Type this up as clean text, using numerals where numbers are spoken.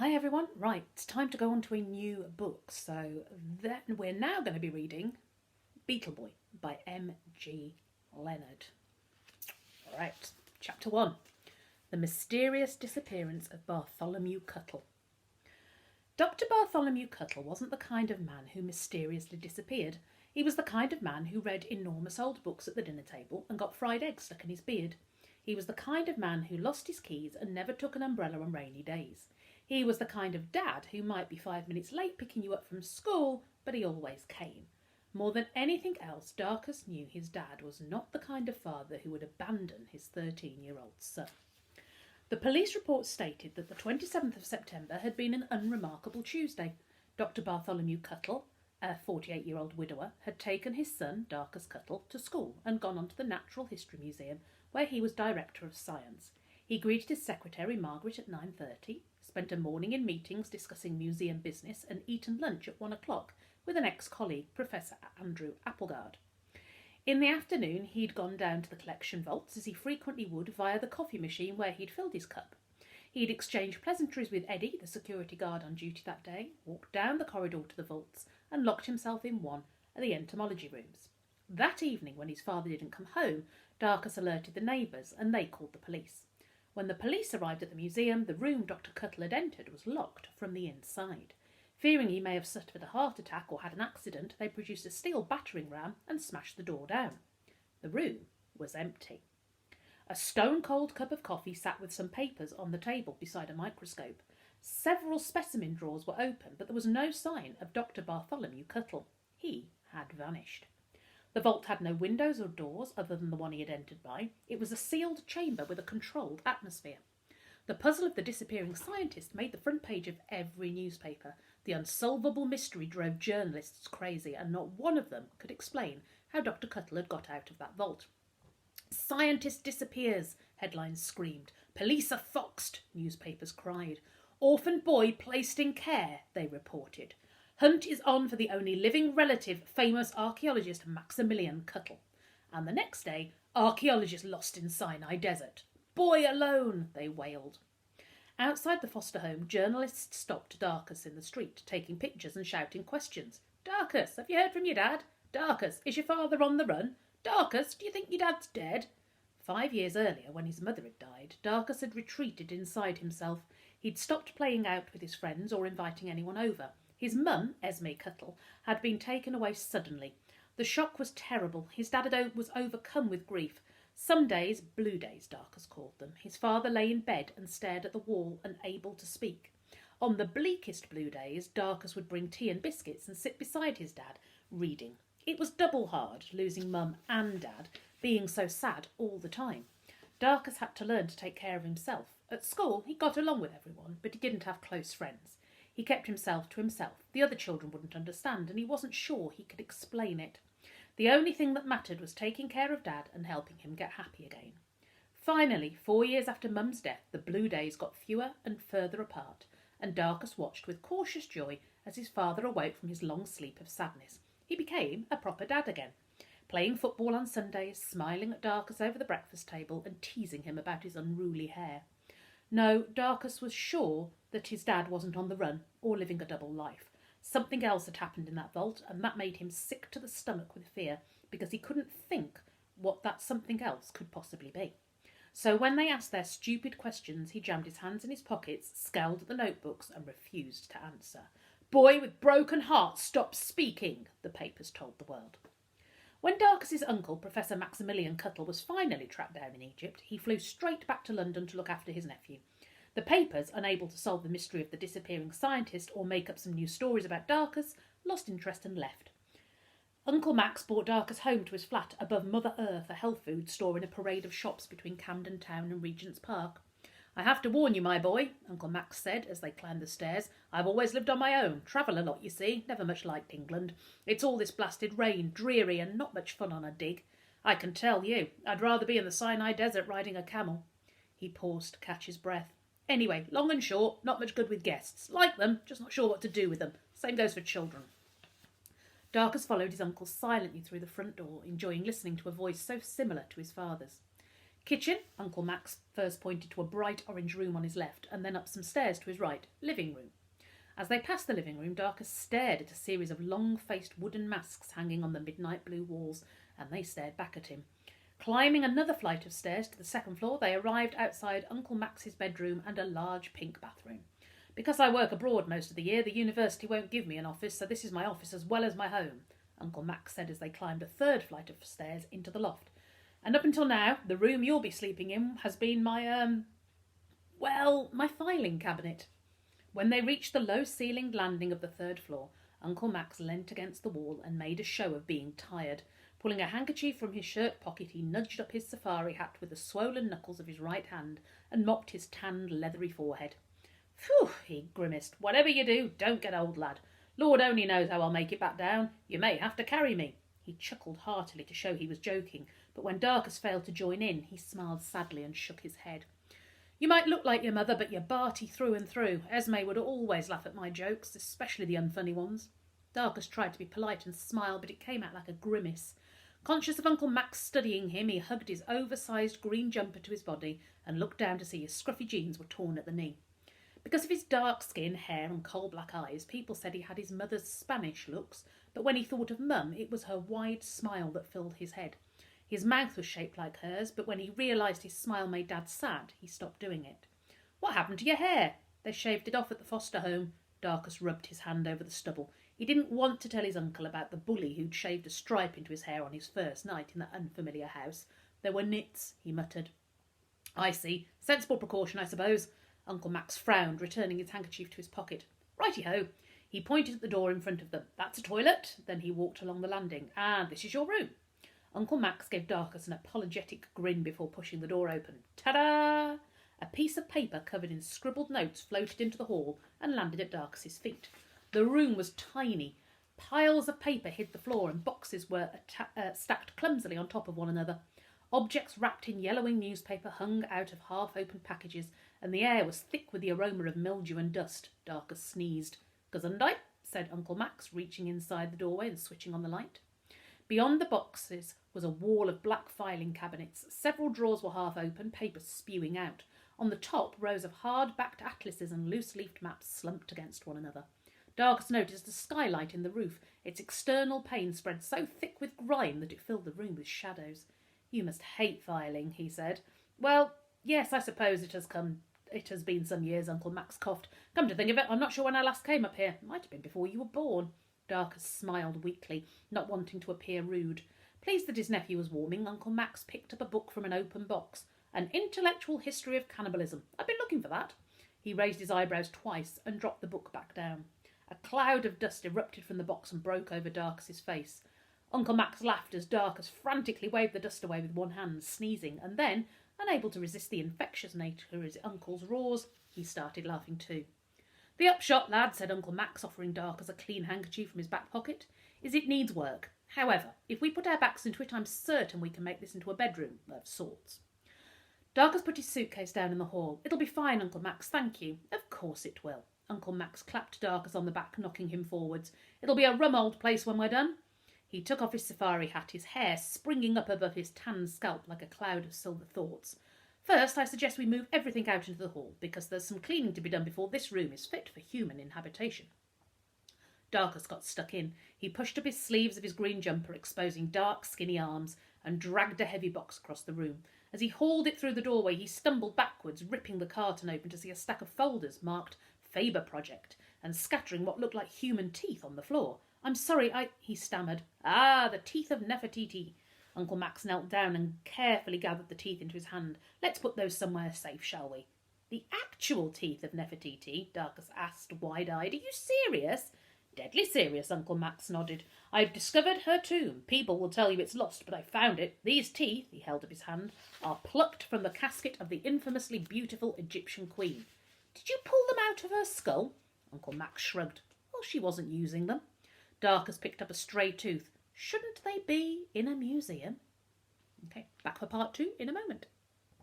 Hi everyone. Right, it's time to go on to a new book. We're now going to be reading Beetle Boy by M.G. Leonard. All right, chapter 1. The Mysterious Disappearance of Bartholomew Cutter. Dr. Bartholomew Cutter wasn't the kind of man who mysteriously disappeared. He was the kind of man who read enormous old books at the dinner table and got fried eggs stuck in his beard. He was the kind of man who lost his keys and never took an umbrella on rainy days. He was the kind of dad who might be 5 minutes late picking you up from school, but he always came. More than anything else, Darkus knew his dad was not the kind of father who would abandon his 13-year-old son. The police report stated that the 27th of September had been an unremarkable Tuesday. Dr. Bartholomew Cutter, a 48-year-old widower, had taken his son, Darkus Cutter, to school and gone on to the Natural History Museum, where he was Director of Science. He greeted his secretary, Margaret, at 9:30, spent a morning in meetings discussing museum business, and eaten lunch at 1 o'clock with an ex-colleague, Professor Andrew Applegard. In the afternoon, he'd gone down to the collection vaults, as he frequently would, via the coffee machine where he'd filled his cup. He'd exchanged pleasantries with Eddie, the security guard on duty that day, walked down the corridor to the vaults, and locked himself in one of the entomology rooms. That evening, when his father didn't come home, Darkus alerted the neighbours, and they called the police. When the police arrived at the museum, the room Dr. Cutter had entered was locked from the inside. Fearing he may have suffered a heart attack or had an accident, they produced a steel battering ram and smashed the door down. The room was empty. A stone-cold cup of coffee sat with some papers on the table beside a microscope. Several specimen drawers were open, but there was no sign of Dr. Bartholomew Cutter. He had vanished. The vault had no windows or doors other than the one he had entered by. It was a sealed chamber with a controlled atmosphere. The puzzle of the disappearing scientist made the front page of every newspaper. The unsolvable mystery drove journalists crazy, and not one of them could explain how Dr. Cutter had got out of that vault. "Scientist disappears," headlines screamed. "Police are foxed," newspapers cried. "Orphan boy placed in care," they reported. "Hunt is on for the only living relative, famous archaeologist Maximilian Cutter." And the next day, "Archaeologist lost in Sinai Desert." "Boy alone," they wailed. Outside the foster home, journalists stopped Darkus in the street, taking pictures and shouting questions. "Darkus, have you heard from your dad? Darkus, is your father on the run? Darkus, do you think your dad's dead?" 5 years earlier, when his mother had died, Darkus had retreated inside himself. He'd stopped playing out with his friends or inviting anyone over. His mum, Esme Cutter, had been taken away suddenly. The shock was terrible. His dad was overcome with grief. Some days, blue days, Darkus called them, his father lay in bed and stared at the wall, unable to speak. On the bleakest blue days, Darkus would bring tea and biscuits and sit beside his dad, reading. It was double hard, losing mum and dad, being so sad all the time. Darkus had to learn to take care of himself. At school, he got along with everyone, but he didn't have close friends. He kept himself to himself. The other children wouldn't understand, and he wasn't sure he could explain it. The only thing that mattered was taking care of Dad and helping him get happy again. Finally, 4 years after Mum's death, the blue days got fewer and further apart, and Darkus watched with cautious joy as his father awoke from his long sleep of sadness. He became a proper dad again, playing football on Sundays, smiling at Darkus over the breakfast table and teasing him about his unruly hair. No, Darkus was sure that his dad wasn't on the run or living a double life. Something else had happened in that vault, and that made him sick to the stomach with fear, because he couldn't think what that something else could possibly be. So when they asked their stupid questions, he jammed his hands in his pockets, scowled at the notebooks, and refused to answer. "Boy with broken heart stops speaking," the papers told the world. When Darkus's uncle, Professor Maximilian Cutter, was finally tracked down in Egypt, he flew straight back to London to look after his nephew. The papers, unable to solve the mystery of the disappearing scientist or make up some new stories about Darkus, lost interest and left. Uncle Max brought Darkus home to his flat above Mother Earth, a health food store in a parade of shops between Camden Town and Regent's Park. "I have to warn you, my boy," Uncle Max said as they climbed the stairs. "I've always lived on my own. Travel a lot, you see. Never much liked England. It's all this blasted rain, dreary, and not much fun on a dig. I can tell you, I'd rather be in the Sinai Desert riding a camel." He paused to catch his breath. "Anyway, long and short, not much good with guests. Like them, just not sure what to do with them. Same goes for children." Darkus followed his uncle silently through the front door, enjoying listening to a voice so similar to his father's. Kitchen, Uncle Max first pointed to a bright orange room on his left, and then up some stairs to his right. Living room. As they passed the living room, Darkus stared at a series of long-faced wooden masks hanging on the midnight blue walls, and they stared back at him. Climbing another flight of stairs to the second floor, they arrived outside Uncle Max's bedroom and a large pink bathroom. Because I work abroad most of the year, the university won't give me an office, so this is my office as well as my home, Uncle Max said as they climbed a third flight of stairs into the loft. And up until now, the room you'll be sleeping in has been my filing cabinet. When they reached the low-ceilinged landing of the third floor, Uncle Max leant against the wall and made a show of being tired. Pulling a handkerchief from his shirt pocket, he nudged up his safari hat with the swollen knuckles of his right hand and mopped his tanned, leathery forehead. Phew, he grimaced. Whatever you do, don't get old, lad. Lord only knows how I'll make it back down. You may have to carry me. He chuckled heartily to show he was joking, but when Darkus failed to join in, he smiled sadly and shook his head. You might look like your mother, but you're Barty through and through. Esme would always laugh at my jokes, especially the unfunny ones. Darkus tried to be polite and smile, but it came out like a grimace. Conscious of Uncle Max studying him, he hugged his oversized green jumper to his body and looked down to see his scruffy jeans were torn at the knee. Because of his dark skin, hair and coal-black eyes, people said he had his mother's Spanish looks, but when he thought of Mum, it was her wide smile that filled his head. His mouth was shaped like hers, but when he realised his smile made Dad sad, he stopped doing it. What happened to your hair? They shaved it off at the foster home. Darkus rubbed his hand over the stubble. He didn't want to tell his uncle about the bully who'd shaved a stripe into his hair on his first night in that unfamiliar house. There were nits, he muttered. I see. Sensible precaution, I suppose. Uncle Max frowned, returning his handkerchief to his pocket. Righty-ho. He pointed at the door in front of them. That's a toilet. Then he walked along the landing. And this is your room. Uncle Max gave Darkus an apologetic grin before pushing the door open. Ta-da! A piece of paper covered in scribbled notes floated into the hall and landed at Darkus's feet. The room was tiny. Piles of paper hid the floor and boxes were stacked clumsily on top of one another. Objects wrapped in yellowing newspaper hung out of half-opened packages, and the air was thick with the aroma of mildew and dust. Darkus sneezed. Gesundheit, said Uncle Max, reaching inside the doorway and switching on the light. Beyond the boxes was a wall of black filing cabinets. Several drawers were half open, paper spewing out. On the top, rows of hard-backed atlases and loose-leafed maps slumped against one another. Darkus noticed a skylight in the roof. Its external pane spread so thick with grime that it filled the room with shadows. You must hate filing, he said. Well, yes, I suppose it has been some years, Uncle Max coughed. Come to think of it, I'm not sure when I last came up here. It might have been before you were born. Darkus smiled weakly, not wanting to appear rude. Pleased that his nephew was warming, Uncle Max picked up a book from an open box. An intellectual history of cannibalism. I've been looking for that. He raised his eyebrows twice and dropped the book back down. A cloud of dust erupted from the box and broke over Darkus's face. Uncle Max laughed as Darkus frantically waved the dust away with one hand, sneezing, and then, unable to resist the infectious nature of his uncle's roars, he started laughing too. The upshot, lad, said Uncle Max, offering Darkus a clean handkerchief from his back pocket, is it needs work. However, if we put our backs into it, I'm certain we can make this into a bedroom of sorts. Darkus put his suitcase down in the hall. It'll be fine, Uncle Max, thank you. Of course it will. Uncle Max clapped Darkus on the back, knocking him forwards. It'll be a rum old place when we're done. He took off his safari hat, his hair springing up above his tanned scalp like a cloud of silver thoughts. First, I suggest we move everything out into the hall, because there's some cleaning to be done before this room is fit for human inhabitation. Darkus got stuck in. He pushed up his sleeves of his green jumper, exposing dark, skinny arms, and dragged a heavy box across the room. As he hauled it through the doorway, he stumbled backwards, ripping the carton open to see a stack of folders marked Faber Project, and scattering what looked like human teeth on the floor. I'm sorry, he stammered. Ah, the teeth of Nefertiti. Uncle Max knelt down and carefully gathered the teeth into his hand. Let's put those somewhere safe, shall we? The actual teeth of Nefertiti? Darkus asked, wide-eyed. Are you serious? Deadly serious, Uncle Max nodded. I've discovered her tomb. People will tell you it's lost, but I found it. These teeth, he held up his hand, are plucked from the casket of the infamously beautiful Egyptian queen. Did you pull them out of her skull? Uncle Max shrugged. Well, she wasn't using them. Darkus picked up a stray tooth. Shouldn't they be in a museum? Okay, back for part 2 in a moment.